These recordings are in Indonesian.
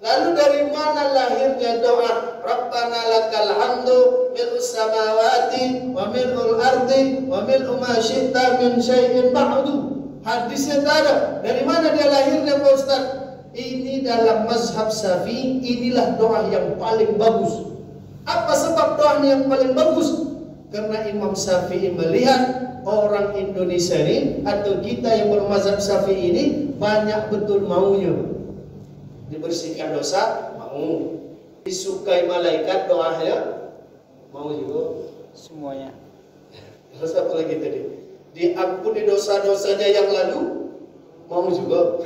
Lalu dari mana lahirnya doa Rabbana lakal hamdu mil'us samawati wa mil'ul ardi wa mil'u ma syi'ta min syai'in ba'du. Hadisnya tak ada. Dari mana dia lahirnya Pak Ustaz? Ini dalam mazhab Syafi'i, inilah doa yang paling bagus. Apa sebab doanya yang paling bagus? Karena Imam Syafi'i melihat orang Indonesia ini atau kita yang bermazhab Syafi'i ini banyak betul maunya. Dibersihkan dosa, mau. Disukai malaikat doanya, mau juga. Semuanya. Terus apa lagi tadi? Diampuni dosa-dosanya yang lalu, mau juga.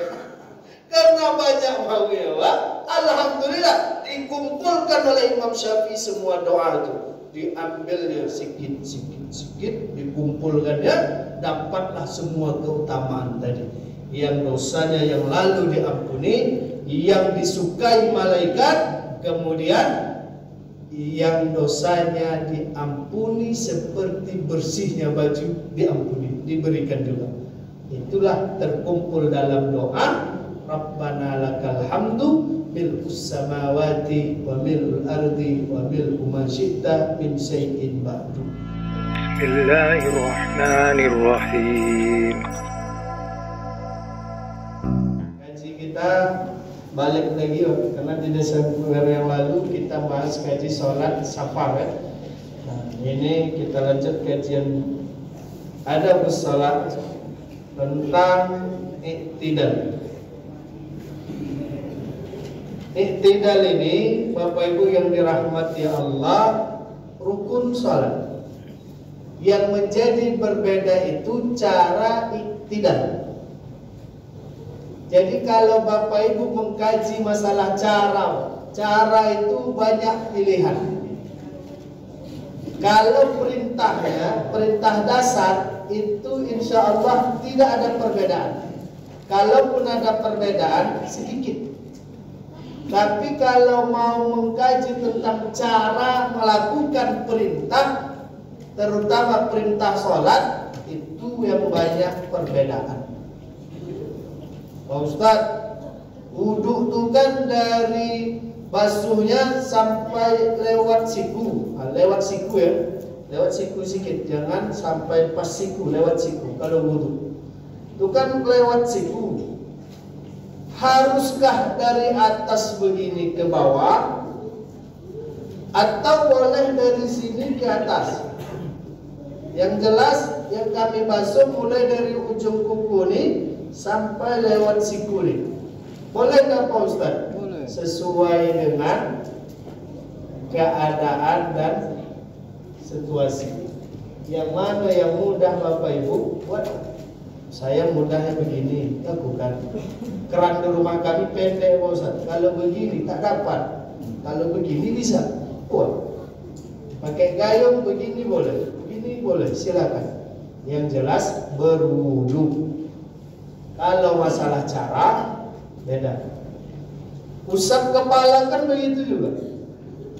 Karena banyak maunya, Pak. Alhamdulillah dikumpulkan oleh Imam Syafi'i semua doa itu. Diambilnya sikit, dikumpulkannya, dapatlah semua keutamaan tadi. Yang dosanya yang lalu diampuni, yang disukai malaikat, kemudian yang dosanya diampuni seperti bersihnya baju diampuni, diberikan juga. Itulah terkumpul dalam doa Rabbana lakal hamdu mil'us samawati wa mil'ul ardi wa mil'u ma syi'ta min syai'in ba'du. Bismillahirrahmanirrahim. Kaji kita balik lagi karena di Desember yang lalu kita bahas kaji sholat safar ya. Nah, ini kita lanjut kajian ada sholat tentang iktidal. Iktidal ini Bapak Ibu yang dirahmati Allah, rukun sholat. Yang menjadi berbeda itu cara iktidal. Jadi kalau Bapak Ibu mengkaji masalah cara itu banyak pilihan. Kalau perintahnya, perintah dasar itu insya Allah tidak ada perbedaan. Kalaupun ada perbedaan sedikit. Tapi kalau mau mengkaji tentang cara melakukan perintah, terutama perintah sholat, itu yang banyak perbedaan. Pak Ustadz, wudhu itu kan dari basuhnya sampai lewat siku. Lewat siku ya, lewat siku sedikit, jangan sampai pas siku, lewat siku. Kalau wudhu itu kan lewat siku. Haruskah dari atas begini ke bawah, atau boleh dari sini ke atas? Yang jelas yang kami basuh mulai dari ujung kuku ini sampai lewat siku ini. Boleh nggak Pak Ustaz? Boleh. Sesuai dengan keadaan dan situasi. Yang mana yang mudah Bapak Ibu buat. Saya mudahnya begini, lakukan. Keran di rumah kami pendek Pak Ustaz. Kalau begini tak dapat. Kalau begini bisa. Wah. Pakai gayung begini boleh. Begini boleh, silakan. Yang jelas berwudu. Kalau masalah cara beda. Usap kepala kan begitu juga.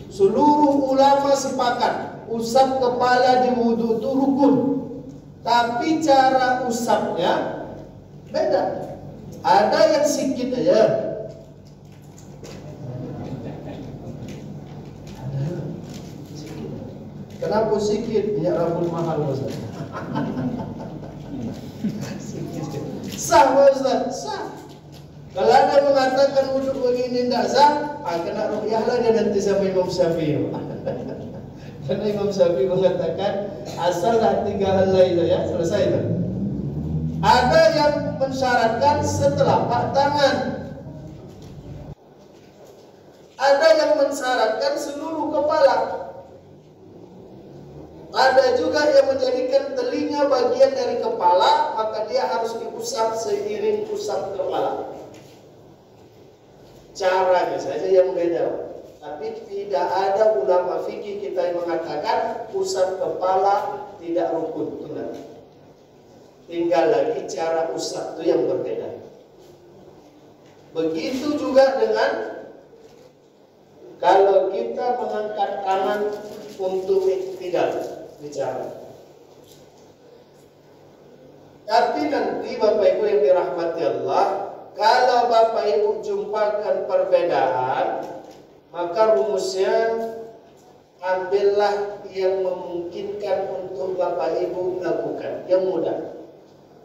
Seluruh ulama sepakat usap kepala di wudu itu rukun. Tapi cara usapnya beda. Ada yang sedikit aja. Kenapa sedikit? Minyak rambut mahal Ustaz. Sah Ustaz, sah. Kalau ada mengatakan wudhu begini tidak sah, kena ruqyah lah dia nanti sama Imam Syafi'i. Karena Imam Syafi'i mengatakan asallah 3 helai saja selesai itu. Ada yang mensyaratkan setelapak tangan. Ada yang mensyaratkan seluruh kepala. Ada juga yang menjadikan telinga bagian dari kepala, maka dia harus diusap seiring usap kepala. Caranya saja yang beda. Tapi tidak ada ulama fikih kita yang mengatakan usap kepala tidak rukun. Tinggal lagi cara usap itu yang berbeda. Begitu juga dengan kalau kita mengangkat tangan untuk tidak bicara. Tapi nanti Bapak Ibu yang dirahmati Allah, kalau Bapak Ibu jumpakan perbedaan, maka rumusnya ambillah yang memungkinkan untuk Bapak Ibu lakukan, yang mudah.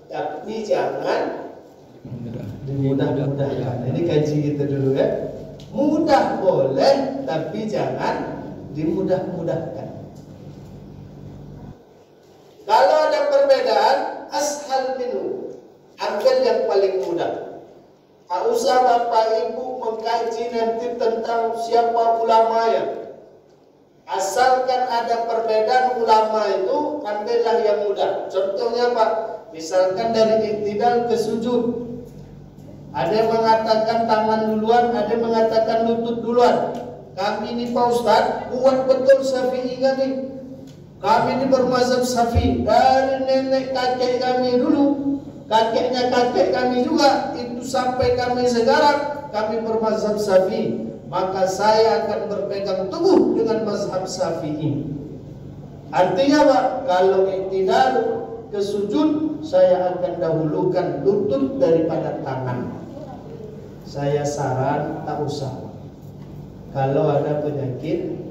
Tapi jangan dimudah-mudahkan. Ini kaji kita dulu ya. Mudah boleh, tapi jangan dimudah-mudahkan. Kalau ada perbedaan, ashal minhu, ambil yang paling mudah. Tak usah Bapak Ibu mengkaji nanti tentang siapa ulamanya. Asalkan ada perbedaan ulama itu, ambillah yang mudah. Contohnya Pak, misalkan dari iktidal ke sujud. Ada yang mengatakan tangan duluan, ada yang mengatakan lutut duluan. Kami ini Pak Ustadz, kuat betul Syafi'i kami. Kami ini bermazhab Syafi'i dari nenek kakek kami dulu, kakeknya kakek kami juga, itu sampai kami sekarang, kami bermazhab Syafi'i. Maka saya akan berpegang teguh dengan mazhab Syafi'i. Artinya Pak, kalau iktidal ke sujud, saya akan dahulukan lutut daripada tangan. Saya saran tak usah. Kalau ada penyakit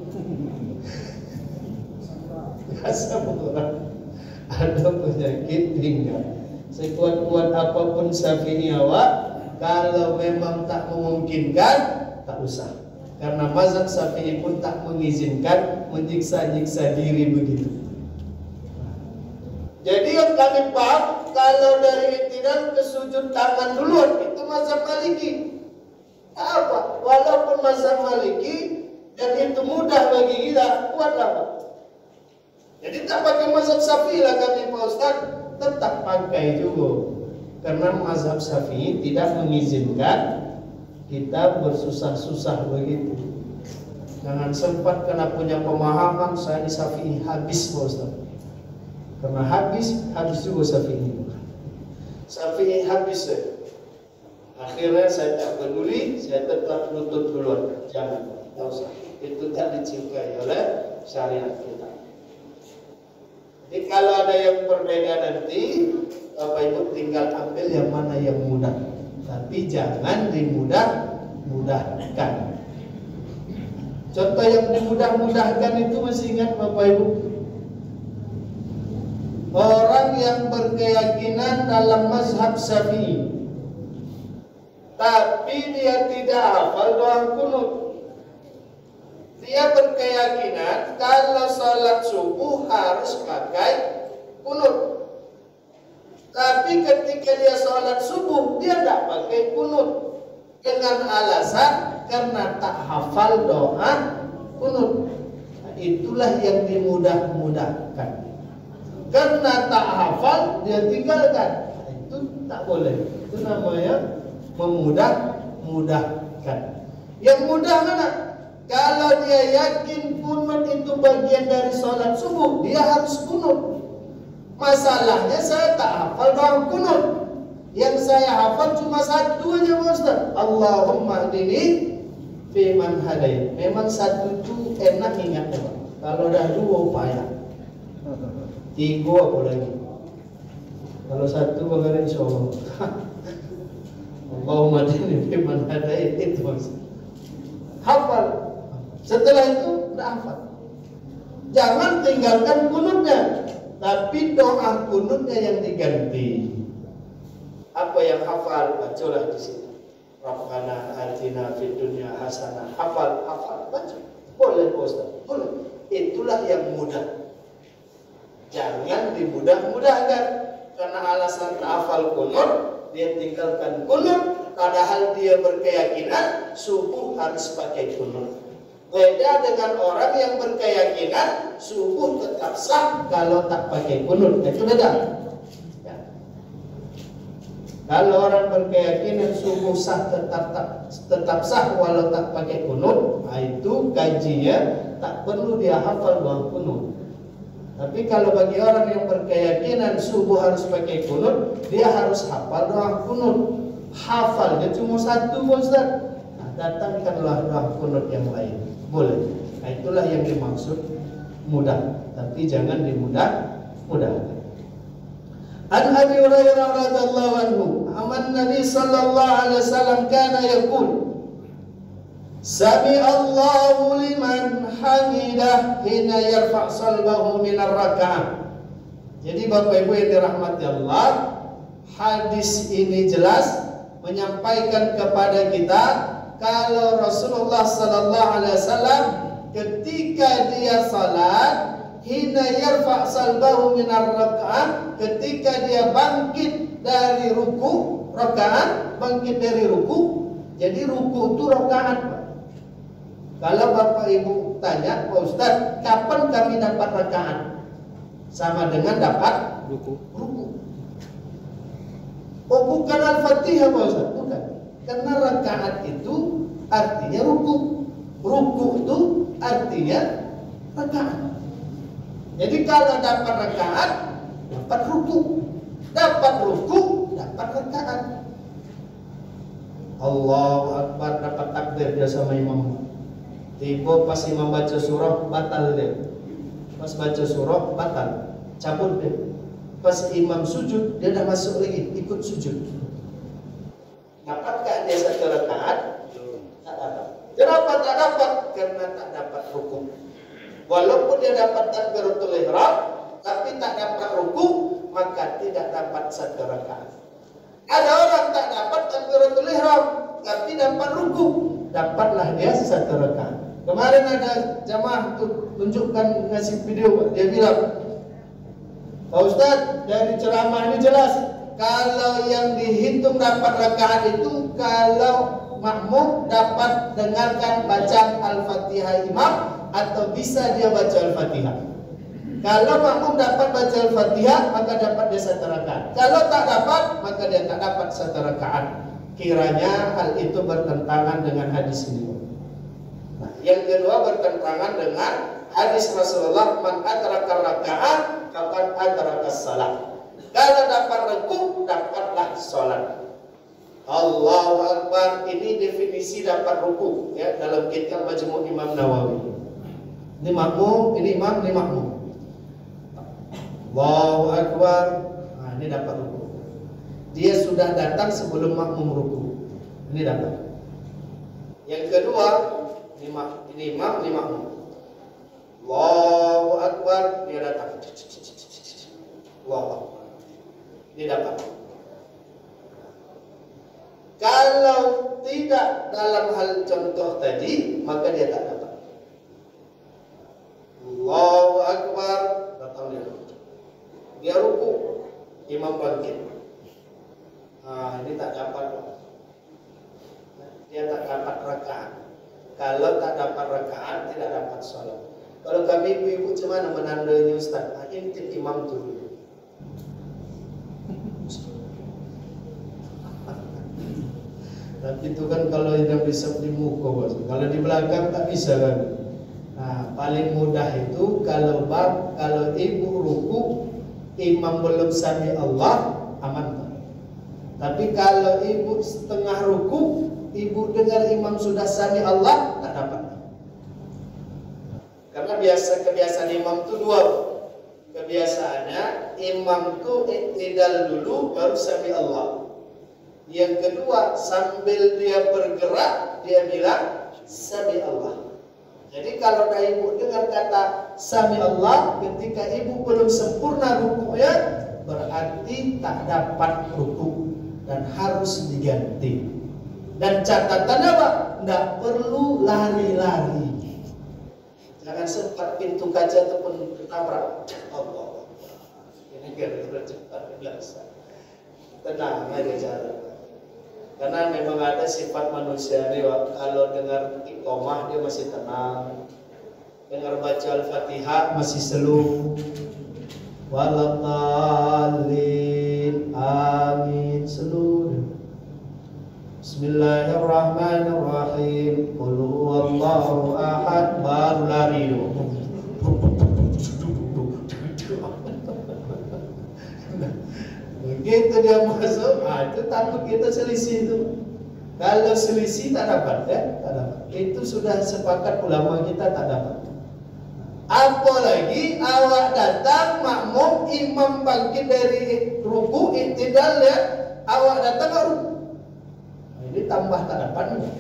biasa orang ada penyakit tinggal. Sekuat-kuat apapun Syafi'i awak, kalau memang tak memungkinkan, tak usah. Karena mazhab Syafi'i pun tak mengizinkan menyiksa-nyiksa diri begitu. Jadi yang kami paham, kalau dari iktidal ke sujud tangan duluan, itu mazhab Maliki. Apa? Walaupun mazhab Maliki dan itu mudah bagi kita, kuatlah Pak. Jadi tak pakai mazhab Syafi'i lah kami Pak Ustaz, tetap pakai juga. Karena mazhab Syafi'i tidak mengizinkan kita bersusah-susah begitu. Jangan sempat kena punya pemahaman saya di Syafi'i habis Pak Ustaz. Karena habis juga Syafi'i. Syafi'i habis saya. Akhirnya saya tak peduli, saya tetap lutut duluan. Jangan, tak usah. Itu tak dicintai oleh syariat kita. Jadi kalau ada yang berbeda nanti, Bapak Ibu tinggal ambil yang mana yang mudah. Tapi jangan dimudah-mudahkan. Contoh yang dimudah-mudahkan itu masih ingat Bapak Ibu? Orang yang berkeyakinan dalam mazhab Syafi'i, tapi dia tidak hafal doa kunut. Dia berkeyakinan kalau salat subuh harus pakai kunut. Tapi ketika dia salat subuh, dia tidak pakai kunut. Dengan alasan karena tak hafal doa kunut. Nah, itulah yang dimudah-mudahkan. Karena tak hafal, dia tinggalkan. Nah, itu tak boleh. Itu namanya memudahkan. Yang mudah mana? Kalau dia yakin kunut itu bagian dari sholat subuh, dia harus kunut. Masalahnya saya tak hafal doa kunut. Yang saya hafal cuma satu aja Ustaz. Allahumma hdini fiman hadait. Memang satu itu enak ingatnya Pak. Kalau dah dua payah. Tiga apa lagi? Kalau satu bagaimana insyaallah. Allahumma hdini fiman hadait itu Ustaz. Hafal. Setelah itu tidak hafal. Jangan tinggalkan kunutnya, tapi doa kunutnya yang diganti. Apa yang hafal bacalah di sini. Rabbana atina fid dunya hasanah. Hafal baca. Boleh Ustaz, boleh. Itulah yang mudah. Jangan dimudah-mudahkan. Karena alasan tak hafal kunut, dia tinggalkan kunut, padahal dia berkeyakinan subuh harus pakai kunut. Beda dengan orang yang berkeyakinan subuh tetap sah kalau tak pakai kunut. Itu beda. Ya. Kalau orang berkeyakinan subuh sah tetap sah walau tak pakai kunut, nah itu gajinya tak perlu dia hafal doa kunut. Tapi kalau bagi orang yang berkeyakinan subuh harus pakai kunut, dia harus hafal doa kunut. Hafalnya cuma satu Ustaz. Nah, datangkanlah doa kunut yang lain. Boleh. Nah, itulah yang dimaksud mudah, tapi jangan dimudah-mudahkan. An Abi Hurairah radhiyallahu anhu, aman Nabi sallallahu alaihi wasallam kana yaqul Sami Allahu liman hamidah hina yarfa' salbahu min ar-rak'ah. Jadi Bapak Ibu yang dirahmati Allah, hadis ini jelas menyampaikan kepada kita kalau Rasulullah sallallahu alaihi wasallam ketika dia salat hina yarfa' salbahu min ar-rak'ah, ketika dia bangkit dari ruku, rakaat, bangkit dari ruku. Jadi ruku itu rakaat, Pak. Kalau Bapak Ibu tanya, Pak Ustaz, kapan kami dapat rakaat? Sama dengan dapat ruku. Oh, bukan Al-Fatihah, Pak Ustaz, bukan. Karena rakaat itu artinya ruku. Ruku itu artinya rakaat. Jadi kalau dapat rakaat, dapat ruku. Dapat ruku, dapat rakaat. Allahu Akbar, dapat takbir dia sama imam. Tiba pas imam baca surah, batal dia. Pas baca surah, batal, cabut dia. Pas imam sujud, dia dah masuk lagi, ikut sujud. Dapatkah dia satu rakaat? Tak dapat. Kenapa tak dapat? Karena tak dapat ruku. Walaupun dia dapat takbiratul ihram, tapi tak dapat ruku, maka tidak dapat satu rakaat. Ada orang tak dapat takbiratul ihram, tapi dapat ruku, dapatlah dia satu rakaat. Kemarin ada jamaah tuh tunjukkan ngasih video, dia bilang, Pak Ustaz, dari ceramah ini jelas kalau yang dihitung dapat rakaat itu kalau makmum dapat dengarkan bacaan Al-Fatihah imam atau bisa dia baca Al-Fatihah. Kalau makmum dapat baca Al-Fatihah, maka dapat dia satu rakaat. Kalau tak dapat, maka dia tak dapat satu rakaat. Kiranya hal itu bertentangan dengan hadis ini. Nah, yang kedua bertentangan dengan hadis Rasulullah, man adraka rakaat faqad adraka salat. Kalau dapat ruku, dapatlah salat. Allahu Akbar, ini definisi dapat ruku ya dalam kitab Majmu' Imam Nawawi. Ini makmum, ini imam, ini makmum. Allahu Akbar, nah, ini dapat ruku. Dia sudah datang sebelum makmum ruku. Ini dapat. Yang kedua, ini imam, ini makmum. Allahu Akbar, dia datang. Allahu Akbar. Ini dapat. Kalau tidak dalam hal contoh tadi, maka dia tak dapat. Allahu Akbar, datang dia. Dia ruku, imam bangkit. Nah, ini tak dapat. Dia tak dapat rakaat. Kalau tak dapat rakaat, tidak dapat sholat. Kalau kami ibu-ibu cuma menandainya Ustaz, intip imam dulu. Tapi itu kan kalau yang bisa di muka, bos. Kalau di belakang tak bisa kan. Nah, paling mudah itu kalau ibu ruku, imam belum sami Allah, aman. Tapi kalau ibu setengah ruku, ibu dengar imam sudah sami Allah, tak dapat. Karena kebiasaan imam itu dua. Kebiasaannya imam itu iktidal dulu baru sami Allah. Yang kedua, sambil dia bergerak, dia bilang sami Allah. Jadi kalau ibu dengar kata sami Allah ketika ibu belum sempurna rukunya, berarti tak dapat ruku dan harus diganti. Dan catatan apa? Tidak perlu lari-lari. Jangan sempat pintu kaca ataupun ketabrak. Allah. Ini gara-gara cepat biasa. Tenang aja jalan. Karena memang ada sifat manusia ini, kalau dengar iqamah dia masih tenang, dengar baca Al-Fatihah masih slow. Waladhdallin, amin, slow. Bismillahirrahmanirrahim. Qul huwallahu ahad, baru lari. Begitu dia masuk, itu takut kita selisih itu. Kalau selisih tak dapat, ya, tak dapat. Itu sudah sepakat ulama kita tak dapat. Apalagi awak datang makmum, imam bangkit dari ruku, iktidal ya, awak datang baru. Nah, ini tambah tak dapat nih.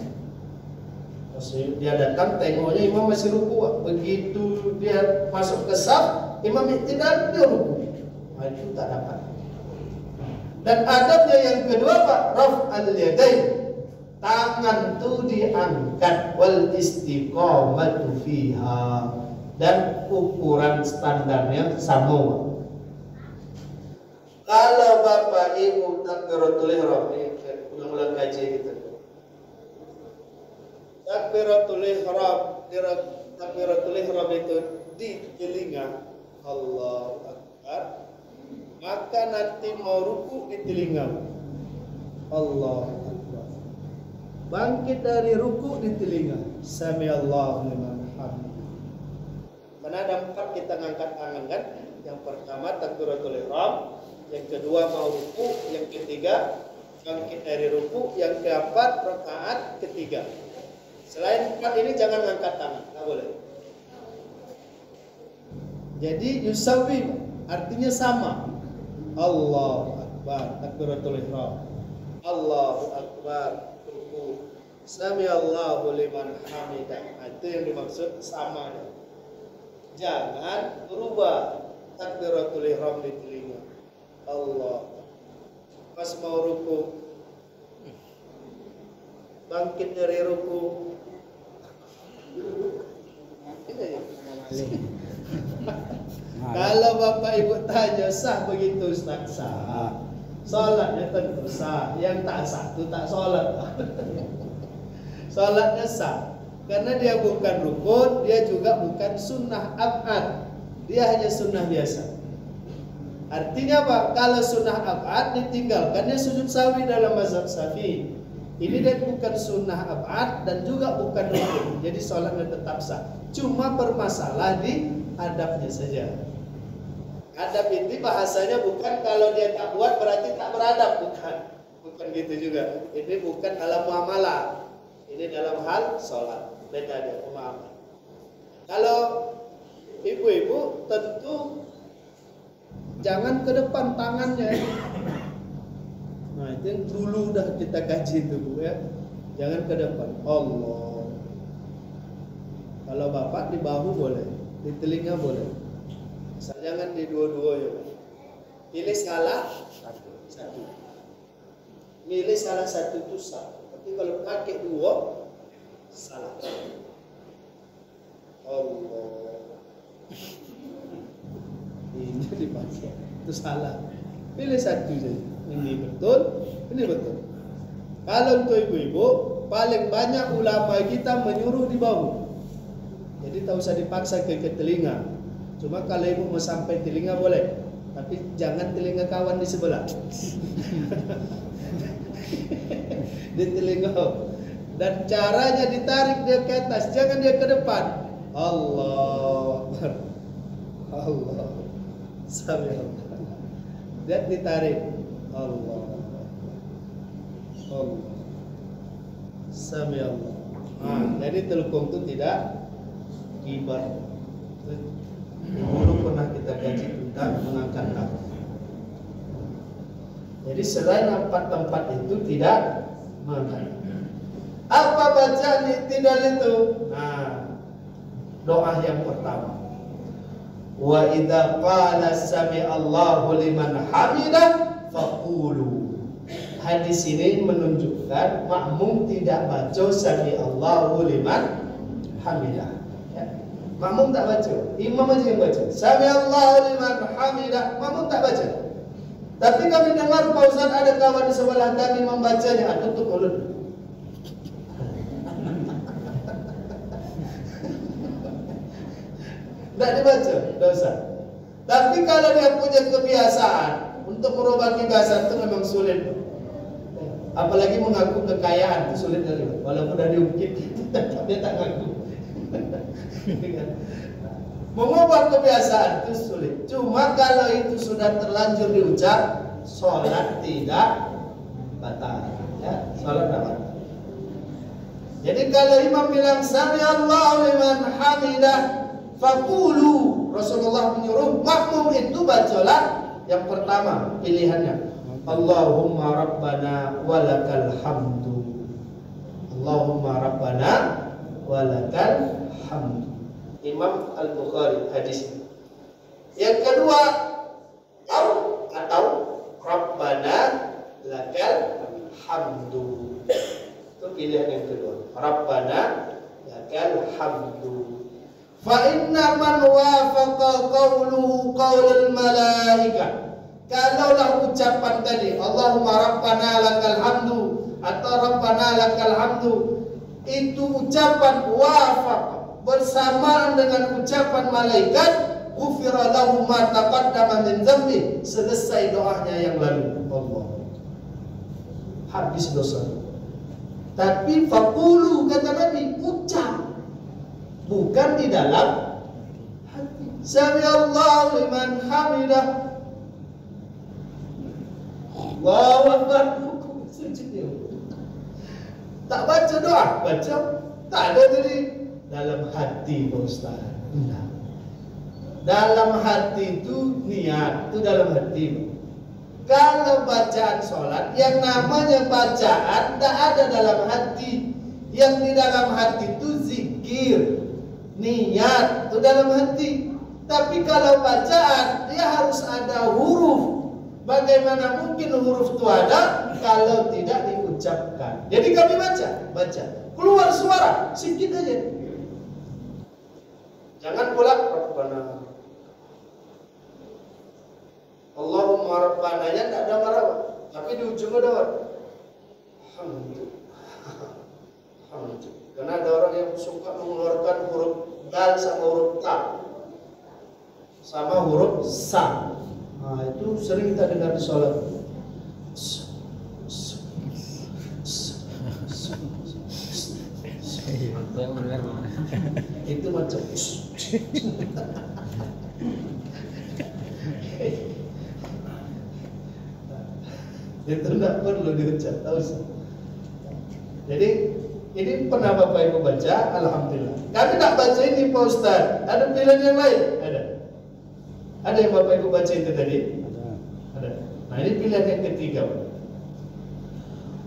Dia datang tengoknya imam masih ruku. Begitu dia masuk ke saf, imam tidak dia ruku. Nah, itu tak dapat. Dan adabnya yang kedua Pak, raf'al yadain. Tangan itu diangkat, wal istiqamatu fiha, dan ukuran standarnya sama. Kalau Bapak Ibu takbiratul ihram, ini ulang-ulang kaji gitu. Takbiratul ihram itu di telinga Allahu Akbar, maka nanti mau ruku di telinga Allahu Akbar. Bangkit dari ruku di telinga Sami Allahu liman hamidah. Karena ada 4 kita ngangkat tangan kan. Yang pertama takbiratul ihram, yang kedua mau ruku, yang ketiga bangkit dari ruku, yang keempat rakaat ketiga. Selain 4 ini jangan ngangkat tangan, nggak boleh. Jadi yusawi artinya sama. Allahu Akbar takbiratul ihram, Allahu Akbar ruku, Sami Allahu liman hamidah. Itu yang dimaksud sama. Jangan berubah takbiratul ihram di telinga Allah. Pas mau ruku, bangkit dari ruku. Kalau Bapak Ibu tanya sah begitu Ustaz, sah. Salatnya tentu sah. Yang tak sah itu tak salat. Salatnya sah karena dia bukan rukun, dia juga bukan sunnah ab'ad. Dia hanya sunnah biasa. Artinya apa? Kalau sunnah ab'ad ditinggalkannya sujud sahwi dalam mazhab Syafi'i. Ini dia bukan sunnah ab'ad dan juga bukan rukun. Jadi salatnya tetap sah. Cuma bermasalah di adabnya saja. Adab ini bahasanya bukan kalau dia tak buat berarti tak beradab, bukan. Bukan gitu juga. Ini bukan dalam muamalah. Ini dalam hal salat. Beda dia pemahaman. Kalau ibu-ibu tentu jangan ke depan tangannya. Nah, itu yang dulu udah kita kaji itu Bu ya. Jangan ke depan. Allah. Kalau Bapak di bahu boleh, di telinga boleh. Asal jangan di dua-dua ya. Pilih salah satu. Pilih salah satu itu sah. Tapi kalau pakai dua salah. Allah. Ini dipakai. Itu salah. Pilih satu saja. Ini betul, ini betul. Kalau untuk ibu-ibu, paling banyak ulama kita menyuruh di bahu. Jadi tak usah dipaksa ke telinga. Cuma kalau ibu mau sampai telinga boleh, tapi jangan telinga kawan di sebelah. Di telinga. Dan caranya ditarik dia ke atas, jangan dia ke depan. Allah. Allah. Sami Allah. Dia ditarik. Allah. Allah. Sami Allah. Jadi telukung itu tidak kibar. Dulu pernah kita kaji tentang mengangkat kaki. Jadi selain 4 tempat itu tidak mengangkat. Apa bacaan i'tidal itu? Nah, doa yang pertama. Wa idza qala sami Allahu liman hamidah faqulu. Hadis ini menunjukkan makmum tidak baca sami Allahu liman hamidah. Ya. Makmum tak baca, imam aja yang baca. Sami Allahu liman hamidah, makmum tak baca. Tapi kami dengar Pak Ustaz ada kawan di sebelah kami membacanya, tutup mulut. Tidak dibaca, dosa. Tapi kalau dia punya kebiasaan untuk merubah kebiasaan itu memang sulit. Apalagi mengaku kekayaan itu sulit kali. Walaupun sudah diungkit, dia tak ngaku. Mengubah kebiasaan itu sulit. Cuma kalau itu sudah terlanjur diucap, sholat tidak batal. Ya, sholat tidak batal. Jadi kalau imam bilang Sami Allahu liman hamidah faqulu, Rasulullah menyuruh makmum itu bacalah yang pertama pilihannya Allahumma rabbana walakal hamdu. Allahumma rabbana walakal hamdu. Imam Al-Bukhari hadis. Yang kedua, atau rabbana lakal hamdu. Itu pilihan yang kedua. Rabbana lakal hamdu. Fa inna man wafaqa qawluhu qaulal malaikah. Kalaulah ucapan tadi Allahumma rabbana lakal hamdu atau rabbana lakal hamdu itu ucapan wafaq bersamaan dengan ucapan malaikat, ghufira lahu ma taqaddama min dzambi, selesai doanya yang lalu. Allah, habis dosa. Tapi faqulu, kata Nabi, ucap, bukan di dalam hati. Sami Allahu liman hamidah. Allahu Akbar. Tak baca doa, baca tak ada tadi dalam hati, Pak Ustaz. Nah, dalam hati itu niat, itu dalam hati. Kalau bacaan sholat, yang namanya bacaan tak ada dalam hati. Yang di dalam hati itu zikir, niat, itu dalam hati. Tapi kalau bacaan, dia harus ada huruf. Bagaimana mungkin huruf itu ada kalau tidak diucapkan? Jadi kami baca, keluar suara sedikit aja. Jangan pula Rabbana. Allahumma Rabbana nya tidak ada marah, tapi di ujung ada hamdu. Hamdu. Karena ada orang yang suka mengeluarkan huruf dal sama huruf ta, sama huruf sa. Nah, itu sering kita dengar di sholat. Itu macam itu tidak perlu diucap, tahu sih. Jadi ini pernah Bapak Ibu baca, alhamdulillah. Kami tak baca ini Pak Ustaz. Ada pilihan yang lain? Ada yang Bapak Ibu baca itu tadi? Ada. Nah, ini pilihan yang ketiga.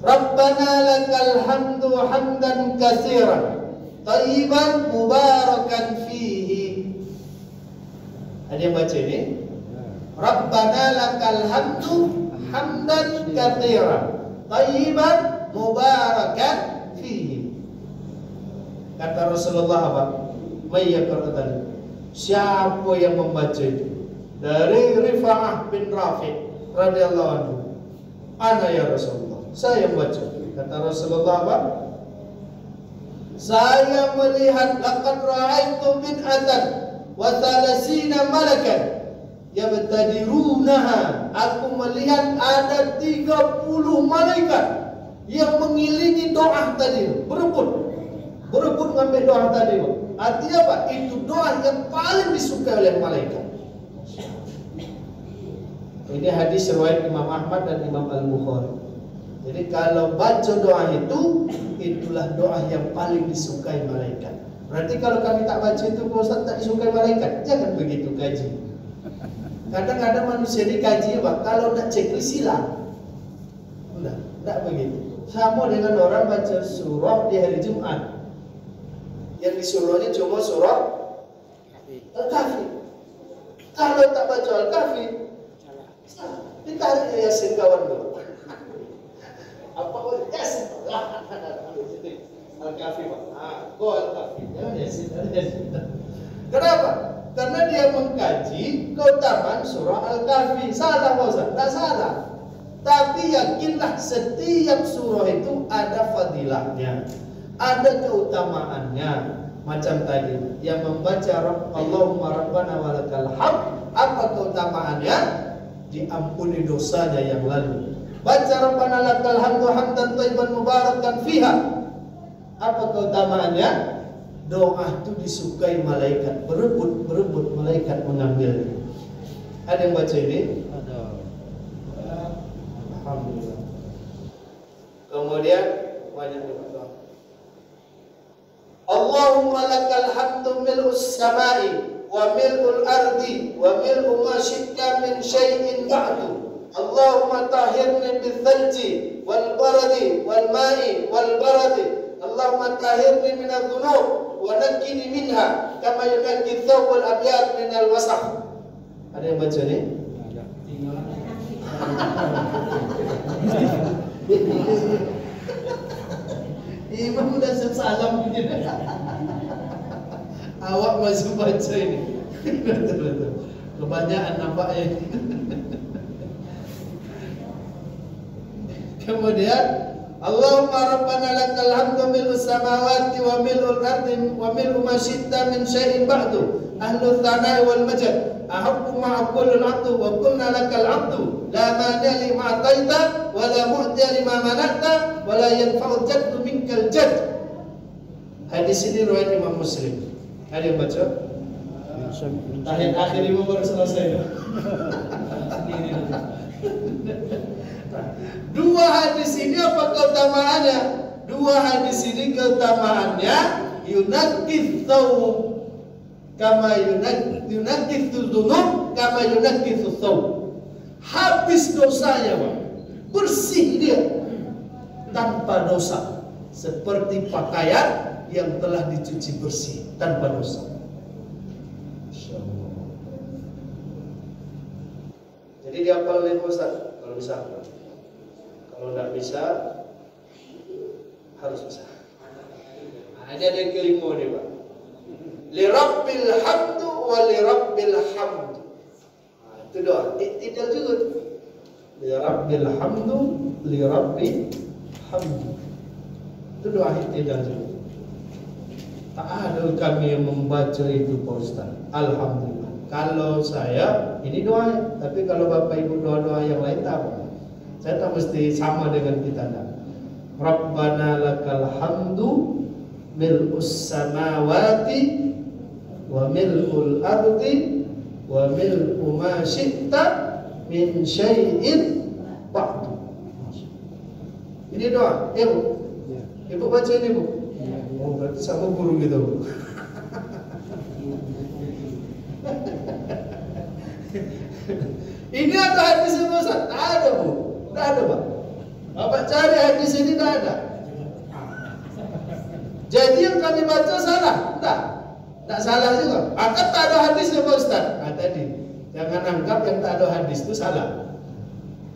Rabbana lakal hamdu hamdan katsiran thayyiban mubarakan fihi. Ada yang baca ini? Rabbana lakal hamdu hamdan katsiran thayyiban mubarakan fihi. Kata Rasulullah apa? Mayyaqra tadi. Siapa yang membaca itu? Dari Rifa'ah bin Rafi' radhiyallahu anhu. Ana ya Rasulullah, saya membaca. Kata Rasulullah apa? Saya melihat laqad ra'aitu bid'atan wa thalathina malakan yabtadirunaha. Aku melihat ada 30 malaikat yang mengiringi doa tadi, berebut ngambil doa tadi. Artinya apa? Itu doa yang paling disukai oleh malaikat. Ini hadis riwayat Imam Ahmad dan Imam Al-Bukhari. Jadi kalau baca doa itu, itulah doa yang paling disukai malaikat. Berarti kalau kami tak baca itu, Ustaz, tak disukai malaikat. Jangan begitu kaji. Kadang-kadang manusia dikaji, Pak, kalau tak checklist hilang. Tidak begitu. Sama dengan orang baca surah di hari Jumat. Yang disuruhnya cuma surah Al-Kahfi. Kalau tak baca Al-Kahfi, ditarik Yasin kawan dulu. Apa Yasin? Al-Kahfi, Pak. Al-Kahfi. Jangan Yasin. Kenapa? Karena dia mengkaji keutamaan surah Al-Kahfi. Salah, Pak Ustaz? Tak salah. Tapi yakinlah setiap surah itu ada fadilahnya, ada keutamaannya. Macam tadi yang membaca Allahumma Rabbana walakal hamd, apa keutamaannya? Diampuni dosanya yang lalu. Baca Rabbana lakal hamdu hamdan thayyiban mubarakan fiha, apa keutamaannya? Doa itu disukai malaikat, berebut malaikat mengambil. Ada yang baca ini? Ada. Alhamdulillah. Kemudian banyak doa. Allahumma lakal hamdu mil'us samai wa mil'ul ardi wa mil'u ma syi'ta min syai'in ba'du Allahumma tahhirni bil-thalji wal baradi wal ma'i wal baradi. Allahumma tahhirni minadh dhunub wa naqqini minha kama yunaqqa thawbul abyad minal wasakh. Ada yang baca ni? Imam dah salam ni. Awak masih baca ini. Betul-betul. Kebanyakan nampaknya. Kemudian Allahumma rabbana lakal hamdu mil'us samawati wa mil'ul ardi wa mil'u ma syi'ta min syai'in ba'du ahlul thana'i wal majd ahabbu ma aqulul abdu wa qulna lakal abdu la mani lima ataita wa la mu'ti lima manata wa la yanfa'u jaddu minkal jadd. Hadis ini riwayat Imam Muslim. Ada yang baca? Akhir ibu baru selesai. Dua hadis ini apa keutamaannya? Dua hadis ini keutamaannya yunaqith thawb kama yunaqith dzunub kama yunaqith thawb. Habis dosanya, Pak. Bersih dia tanpa dosa, seperti pakaian yang telah dicuci bersih tanpa dosa. Jadi dihafal oleh Ustaz kalau bisa. Kalau tidak bisa, harus bisa. Ada yang kelima ni, Pak. Li Rabbil hamdu wa li Rabbil hamdu. Itu doa. Iktidal juga. Li Rabbil hamdu, li Rabbil hamdu. Itu doa iktidal juga. Tak ada kami yang membaca itu, Pak Ustaz. Alhamdulillah. Kalau saya, ini doa. Tapi kalau Bapak Ibu doa-doa yang lain tak apa. Saya tak mesti sama dengan kita dah. Rabbana lakal hamdu mil'us samawati wa mil'ul ardi wa mil'u ma syi'ta min syai'in ba'du. Ini doa. Ibu. Ibu baca ini, Bu. Oh, berarti sama guru gitu, Bu. Ini ada hadis itu, Ustaz? Tak ada, Bu. Tak ada, Pak. Bapak cari hadis ini, tak ada. Jadi yang kami baca salah? Tak salah juga. Akan tak ada hadisnya, Pak Ustaz. Nah, tadi jangan anggap yang tak ada hadis itu salah.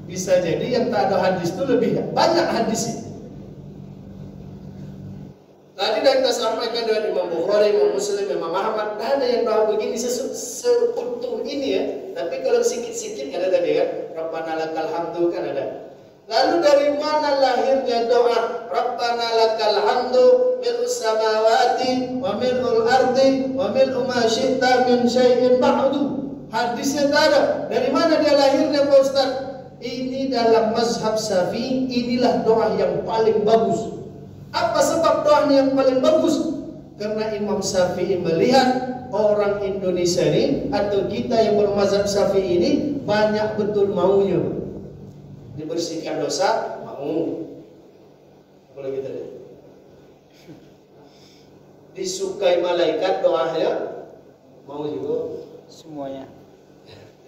Bisa jadi yang tak ada hadis itu lebih banyak hadis itu. Tadi dah kita sampaikan dengan Imam Bukhari, Imam Muslim, Imam Ahmad. Tak ada yang tahu begini seutuh ini ya. Tapi kalau sikit-sikit ada tadi kan, Rabbana lakal hamdu kan ada. Lalu dari mana lahirnya doa Rabbana lakal hamdu mil'us samawati wa mil'ul ardi wa mil'u ma syi'ta min syai'in ba'du. Hadisnya tak ada. Dari mana dia lahirnya, Pak Ustaz? Ini dalam mazhab Syafi'i, inilah doa yang paling bagus. Apa sebab doa yang paling bagus? Karena Imam Syafi'i melihat orang Indonesia ini atau kita yang bermazhab Syafi'i ini banyak betul maunya. Dibersihkan dosa, mau. Boleh kita lihat. Disukai malaikat doanya, mau juga. Semuanya.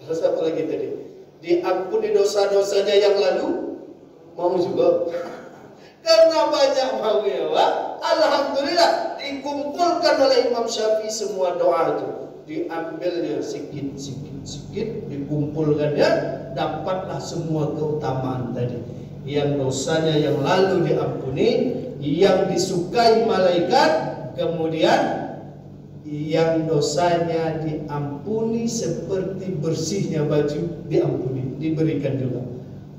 Terus apa lagi tadi? Diampuni dosa-dosanya yang lalu, mau juga. Karena banyak maunya, Pak. Alhamdulillah dikumpulkan oleh Imam Syafi'i semua doa itu. Diambilnya sikit-sikit, dikumpulkannya, dapatlah semua keutamaan tadi. Yang dosanya yang lalu diampuni, yang disukai malaikat, kemudian yang dosanya diampuni seperti bersihnya baju diampuni, diberikan juga.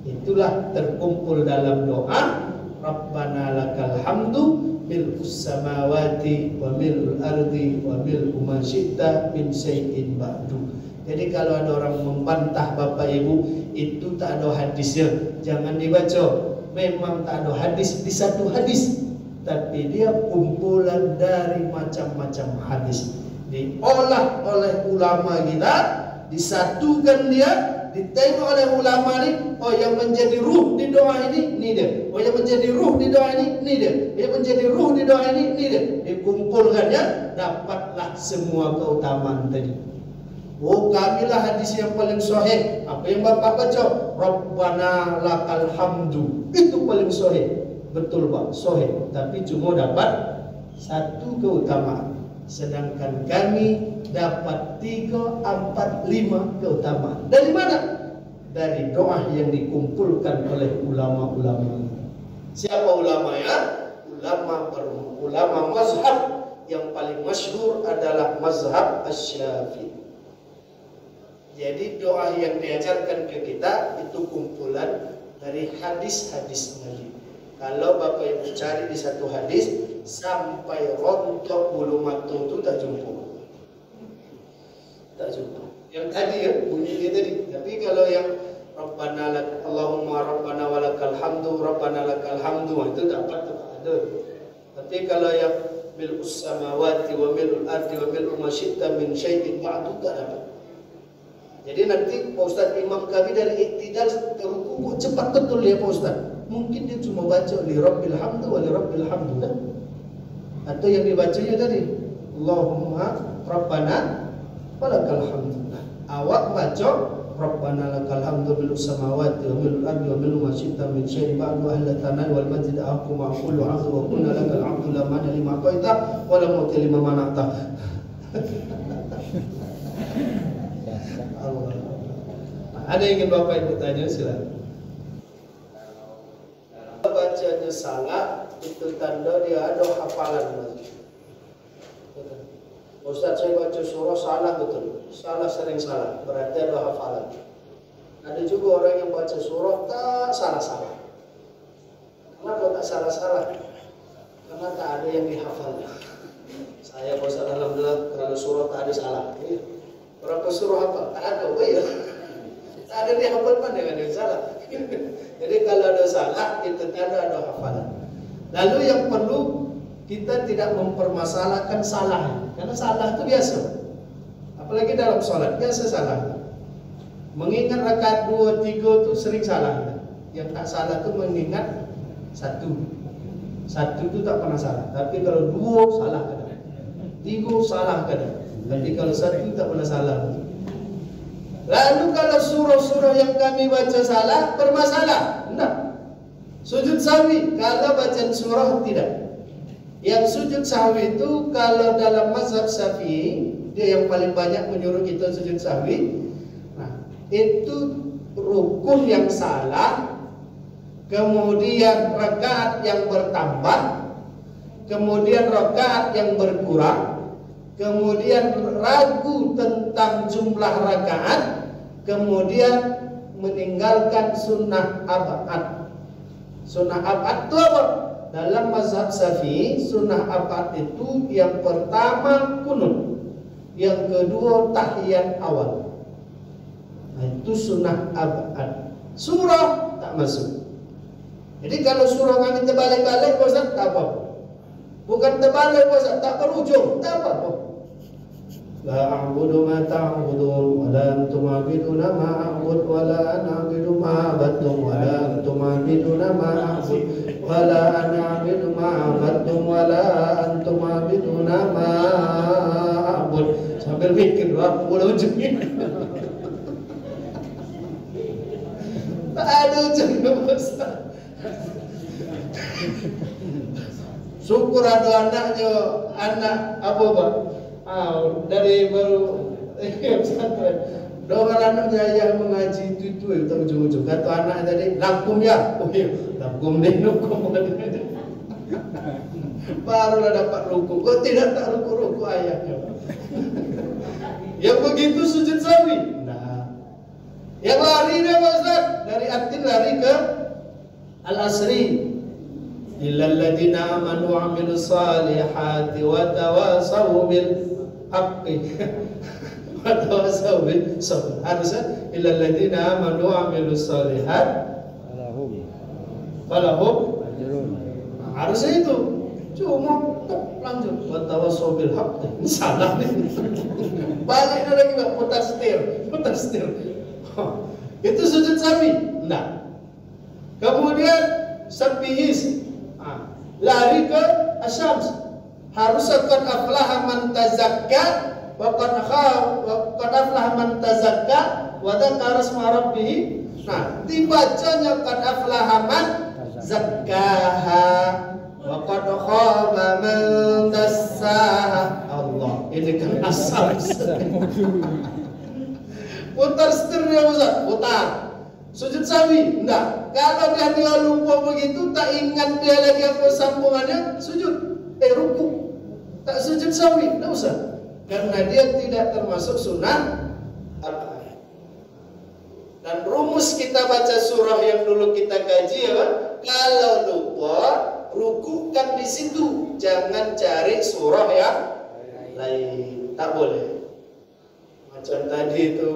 Itulah terkumpul dalam doa Rabbana lakal hamdu mil'us samawati wa mil'ul ardi wa mil'u ma syi'ta min syai'in ba'du. Jadi kalau ada orang membantah Bapak Ibu itu tak ada hadisnya, jangan dibaca. Memang tak ada hadis di satu hadis, tapi dia kumpulan dari macam-macam hadis. Diolah oleh ulama kita, disatukan dia, ditengok oleh ulama ini. Oh, yang menjadi ruh di doa ini dia. Oh, yang menjadi ruh di doa ini dia. Yang menjadi ruh di doa ini dia. Dikumpulkannya, dapatlah semua keutamaan tadi. Oh, kamilah hadis yang paling sahih. Apa yang Bapak baca? Rabbana lakal hamdu. Itu paling sahih. Betul Pak, sahih. Tapi cuma dapat satu keutamaan. Sedangkan kami dapat 3, 4, 5 keutamaan. Dari mana? Dari doa yang dikumpulkan oleh ulama-ulama. Siapa ulamanya? Ulama mazhab yang paling masyhur adalah mazhab Asy-Syafi'i. Jadi doa yang diajarkan ke kita itu kumpulan dari hadis-hadis Nabi. Kalau Bapak Ibu cari di satu hadis sampai rontok bulu mata itu tak jumpa. Tak jumpa. Yang tadi ya bunyinya tadi. Tapi kalau yang Rabbana lak Allahumma Rabbana walakal hamdu Rabbana lakal hamdu itu dapat ada. Tapi kalau yang mil'us samawati wa mil'ul ardi wa mil'u ma syi'ta min syai'in ba'du tak dapat. Jadi nanti Pak Ustaz imam kami dari iktidal ke ruku kok cepat betul ya Pak Ustaz. Mungkin dia cuma baca li rabbil hamdu wa li rabbil hamdu kan? Atau yang dibacanya tadi Allahumma Rabbana walakal hamdu. Nah, awak baca Rabbana lakal hamdu bil samawati wa bil ardi wa bil ma syi'ta min syai'in ba'du ahla tanai wal majid aqu ma aqulu 'abdu wa kunna lakal 'abdu la mana lima qaita wa la mu'ti lima mana'ta. Allah. Ada yang ingin Bapak Ibu tanya silakan. Bacanya salah itu tanda dia ada hafalan. Ustaz saya baca surah salah betul. Salah sering salah, berarti ada hafalan. Ada juga orang yang baca surah tak salah-salah. Kenapa tak salah-salah? Karena tak ada yang dihafal. Saya Ustaz alhamdulillah kalau surah tak ada salah. Berapa surah apa? Tak ada. Oh iya. Tak ada dihafal mana yang ada salah. Jadi kalau ada salah itu tanda ada hafalan. Lalu yang perlu kita tidak mempermasalahkan salah, karena salah itu biasa. Apalagi dalam sholat biasa salah. Mengingat rakaat 2, 3 itu sering salah. Yang tak salah itu mengingat satu itu tak pernah salah. Tapi kalau 2 salah kadang, 3 salah kadang. Tapi kalau 1 tak pernah salah. Lalu kalau surah-surah yang kami baca salah, bermasalah. Enggak. Sujud sahwi kalau bacaan surah tidak. Yang sujud sahwi itu kalau dalam mazhab Syafi'i, dia yang paling banyak menyuruh kita sujud sahwi. Nah, itu rukun yang salah, kemudian rakaat yang bertambah, kemudian rakaat yang berkurang, kemudian ragu tentang jumlah rakaat, kemudian meninggalkan sunnah abad. Sunnah abad itu apa? Dalam mazhab Syafi'i, sunnah abad itu yang pertama kunut, yang kedua tahiyat awal. Nah, itu sunnah abad. Surah tak masuk. Jadi kalau surah kami terbalik-balik, Ustaz tak apa. Bukan terbalik, Ustaz tak berujung, tak apa. La a'budu ma ta'budun wa la antum 'abiduna ma a'bud wa la ana 'abidu ma 'abadtum wa la antum 'abiduna ma a'bud wa la ana 'abidu ma 'abadtum wa la antum 'abiduna ma a'bud. Sambil mikir doa mulai ujungnya. Tak ada ujungnya Ustaz. Syukur ada anaknya, anak apa Pak? Dari baru pesantren. Doa anaknya yang mengaji itu tak ujung-ujung. Kata anak tadi, lakum ya. Oh iya, lakum deh, lakum. Barulah dapat ruku. Kok tidak tak ruku-ruku ayahnya? Yang begitu sujud sahwi. Nah, yang lari dia Ustaz dari Atin lari ke Al-Asri. Illal ladzina amanu wa 'amilus salihati wa tawasaw bil haqqi wa tawasaw bis sabr. Harusnya illal ladzina amanu wa 'amilus salihat falahum ajrun. Harusnya itu. Cuma lanjut wa tawasaw bil haqqi. Salah nih. Balik lagi Pak, mutastir. Itu sujud sahwi. Nah. Kemudian sabihis. Lari ke asyams. Harus akan aflaha man tazakka wa qad aflaha man tazakka wa dzakara isma rabbih. Nah, dibacanya qad aflaha man zakkaha wa qad khaba man dassaha. Allah, ini kan asal. Putar setirnya Ustaz, putar. Sujud sawi, enggak. Kalau dia lupa begitu, tak ingat dia lagi apa sambungannya, sujud, ruku. Tak sujud sawi, enggak usah. Karena dia tidak termasuk sunnah al-ayat. Dan rumus kita baca surah yang dulu kita kaji ya, kalau lupa, rukukan di situ. Jangan cari surah yang lain. Tak boleh. Macam tadi itu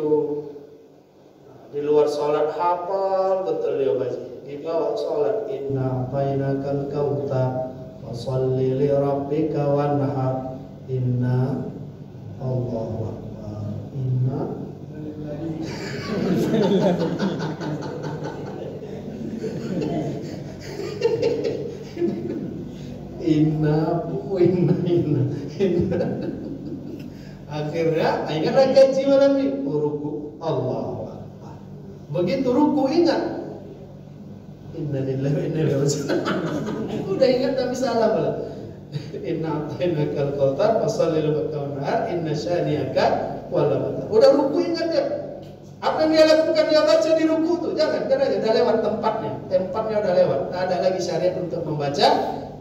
di luar sholat hafal betul dia baca. Di bawah sholat inna bainakal kautsar fasholli li rabbika wanhar inna Allahu akbar inna inna akhirnya ingat kaji malam ini ruku Allahu akbar. Begitu ruku ingat innalillahi wa inna ilaihi raji'un. Udah ingat tapi salah malah. Inna atainakal kautsar fasholli li rabbika wanhar inna syani'aka wal abtar. Udah ruku ingat ya. Apa yang dia lakukan, dia baca di ruku tuh. Jangan aja udah lewat tempatnya. Tempatnya udah lewat. Tak ada lagi syariat untuk membaca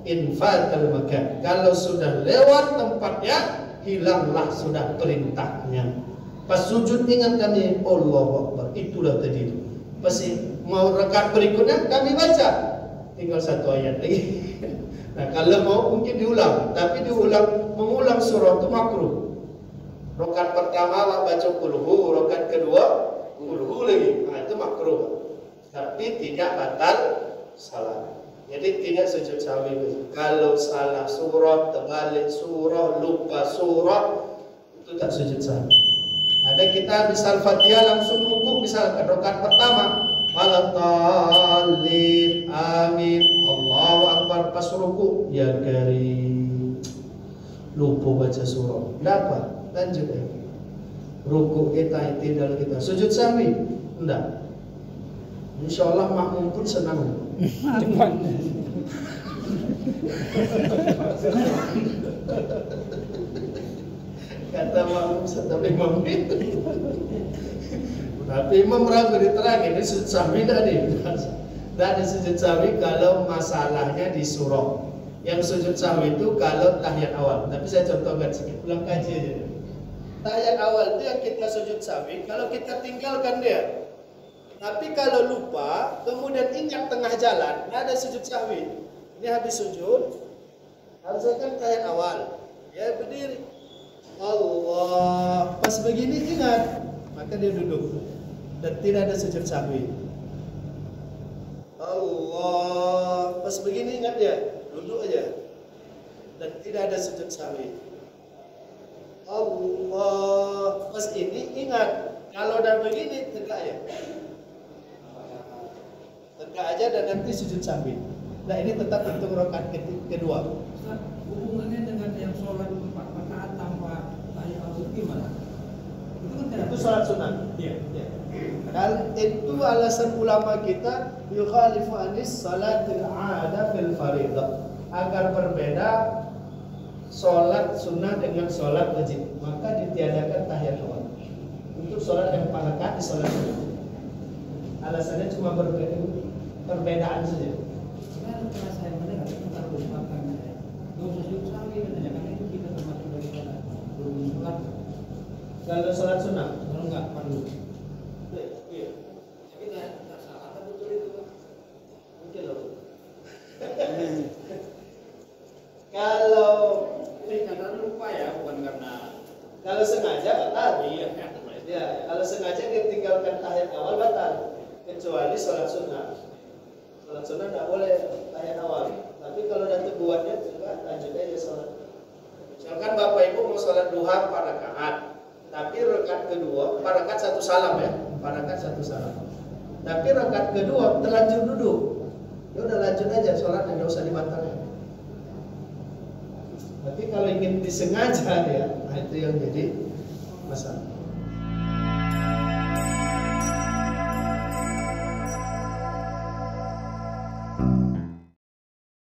infatal makan. Kalau sudah lewat tempatnya, hilanglah sudah perintahnya. Pas sujud ingat kami Allahu Akbar. Itulah tadi itu. Pasti mau rakaat berikutnya kami baca. Tinggal satu ayat lagi. Nah kalau mau mungkin diulang. Tapi mengulang surah itu makruh. Rakaat pertama baca kulhu, rakaat kedua kulhu lagi. Nah itu makruh. Tapi tidak batal salat. Jadi tidak sujud sawi. Kalau salah surah, terbalik surah, lupa surah, itu tak sujud sawi. Ada kita misal Fatihah langsung ruku, misal rakaat pertama, waladhdallin, amin, Allahu akbar, pas ruku, ya karim, lupa baca surah. Dapat, lanjut ya. Ruku kita, itidal kita, sujud sawi, enggak. Insyaallah makmum pun senang. Kata makmum tapi imam itu. Tapi imam ragu diterang ini sujud sahwi tidak ada sujud sahwi kalau masalahnya di surah. Yang sujud sahwi itu kalau tahiyat awal. Tapi saya contohkan sedikit, ulang kaji aja. Tahiyat awal itu yang kita sujud sahwi kalau kita tinggalkan dia. Tapi kalau lupa, kemudian ingat tengah jalan, ada sujud sahwi. Ini habis sujud, harusnya kan tahiyat awal. Ya berdiri. Allah, pas begini ingat, maka dia duduk. Dan tidak ada sujud sahwi. Allah, pas begini ingat ya, duduk aja. Dan tidak ada sujud sahwi. Allah, pas ini ingat, kalau udah begini tegak ya. Tegak aja dan nanti sujud sahwi. Nah ini tetap untuk rakaat kedua. Ustaz, hubungannya dengan yang sholat 4 rakaat tanpa tahiyat awal gimana? Itu kan tidak. Itu sholat sunat. Iya. Dan itu alasan ulama kita yukhalifu anis salatil ada fil faridah, agar berbeda sholat sunnah dengan sholat wajib. Maka ditiadakan tahiyat awal untuk sholat yang 4 rakaat di sholat sunnah. Alasannya cuma perbedaan saja. Sekarang kelas saya mendengar tentang lupakan dosa sujud sahwi katanya, karena itu kita termasuk dari sholat. Belum sholat. Kalau sholat sunnah, Kalau enggak perlu. iya. Tapi tak salah kan betul itu kan? Mungkin loh. Kalau Ini karena lupa ya, bukan karena. kalau sengaja batal. Iya. Ya, kalau sengaja ditinggalkan tahiyat awal batal. Kecuali sholat sunnah. Sholat sunnah tidak boleh tahiyat awal. Tapi kalau udah terbuatnya juga lanjut aja sholat. Misalkan bapak ibu mau sholat duha 4 rakaat, tapi rakaat kedua 4 rakaat 1 salam ya, 4 rakaat 1 salam. Tapi rakaat kedua terlanjur duduk, ya udah lanjut aja sholat, tidak usah dibatalkan. Tapi kalau ingin disengaja ya, nah itu yang jadi masalah.